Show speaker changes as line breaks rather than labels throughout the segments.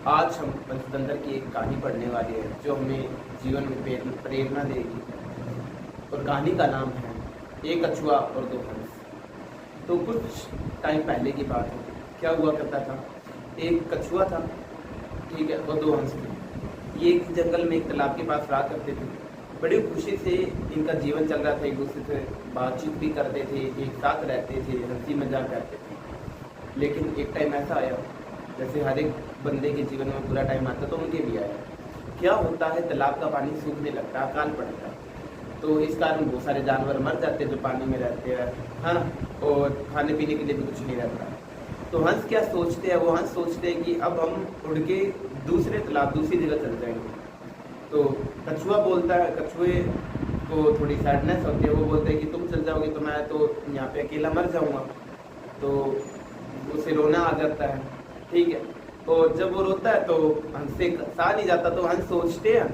आज हम पंचतंत्र की एक कहानी पढ़ने वाले हैं जो हमें जीवन में प्रेरणा देगी। और कहानी का नाम है एक कछुआ और दो हंस। तो कुछ टाइम पहले की बात है। क्या हुआ करता था, एक कछुआ था, ठीक है, और दो हंस थे। ये एक जंगल में एक तालाब के पास रहा करते थे। बड़ी खुशी से इनका जीवन चल रहा था, एक दूसरे से बातचीत भी करते थे, एक साथ रहते थे, हंसी मजाक करते थे। लेकिन एक टाइम ऐसा आया, जैसे हर एक बंदे के जीवन में बुरा टाइम आता तो उनके भी आया। क्या होता है, तालाब का पानी सूखने लगता है, अकाल पड़ता है। तो इस कारण बहुत सारे जानवर मर जाते हैं जो पानी में रहते हैं, है ना, और खाने पीने के लिए भी कुछ नहीं रहता। तो हंस क्या सोचते हैं, वो हंस सोचते हैं कि अब हम उड़ के दूसरे तालाब दूसरी जगह चल जाएंगे। तो कछुआ बोलता है, कछुए को थोड़ी सैडनेस होती है, वो बोलते हैं कि तुम चल जाओगे तो मैं तो यहाँ पे अकेला मर जाऊँगा। तो उसे रोना आ जाता है, ठीक है। और जब वो रोता है तो हंस से सहा नहीं जाता, तो हंस सोचते हैं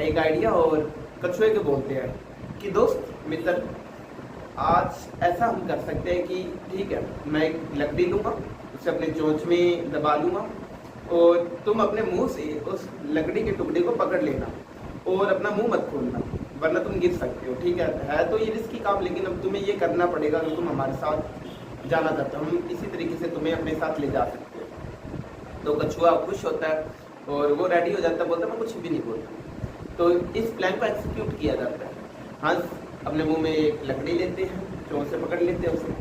एक आइडिया और कछुए को बोलते हैं कि दोस्त मित्र, आज ऐसा हम कर सकते हैं कि ठीक है, मैं एक लकड़ी लूँगा, उसे अपने चोंच में दबा लूँगा और तुम अपने मुंह से उस लकड़ी के टुकड़े को पकड़ लेना और अपना मुंह मत खोलना, वरना तुम गिर सकते हो। ठीक है तो ये रिस्की काम, लेकिन अब तुम्हें ये करना पड़ेगा अगर तुम हमारे साथ जाना चाहते हो। हम इसी तरीके से तुम्हें अपने साथ ले जा सकते हो। तो कछुआ खुश होता है और वो रेडी हो जाता है, बोलता है मैं कुछ भी नहीं बोलता। तो इस प्लान को एग्जीक्यूट किया जाता है। हंस अपने मुंह में एक लकड़ी लेते हैं, चोंच से पकड़ लेते हैं उसे,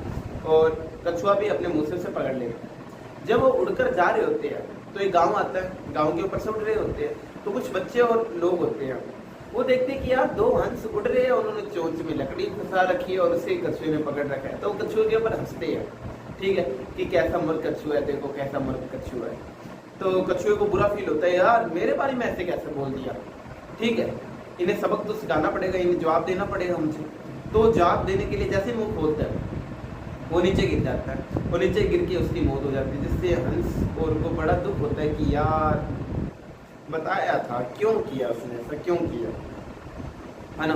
और कछुआ भी अपने मुंह से उसे पकड़ लेता है। जब वो उड़कर जा रहे होते हैं तो एक गांव आता है, गांव के ऊपर से उड़ रहे होते हैं। तो कुछ बच्चे और लोग होते हैं, वो देखते हैं कि यार दो हंस उड़ रहे हैं, उन्होंने चोंच में लकड़ी फंसा रखी है और उसे कछुए में पकड़ रखा है। तो कछुए के ऊपर हंसते हैं, ठीक है, कि कैसा मूर्ख कछुआ है, देखो कैसा मूर्ख कछुआ है। तो कछुए को बुरा फील होता है, यार मेरे बारे में ऐसे कैसे बोल दिया, ठीक है, इन्हें सबक तो सिखाना पड़ेगा, इन्हें जवाब देना पड़ेगा हमसे। तो जवाब देने के लिए जैसे मुंह खोलता है वो नीचे गिर जाता है, वो नीचे गिर के उसकी मौत हो जाती है, जिससे हंस और को बड़ा दुख होता है कि यार बताया था, क्यों किया उसने ऐसा, क्यों किया, है ना।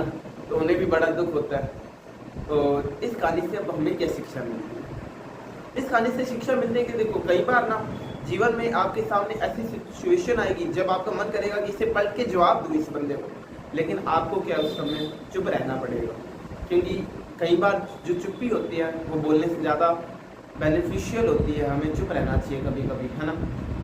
तो उन्हें भी बड़ा दुख होता है। तो इस कहानी से अब हमें क्या शिक्षा मिलती है? इस कहानी से शिक्षा मिलती है कि देखो, कई बार ना जीवन में आपके सामने ऐसी सिचुएशन आएगी जब आपका मन करेगा कि इसे पलट के जवाब दूं इस बंदे को, लेकिन आपको क्या उस समय चुप रहना पड़ेगा। क्योंकि कई बार जो चुप्पी होती है वो बोलने से ज़्यादा बेनिफिशियल होती है, हमें चुप रहना चाहिए कभी कभी, है ना।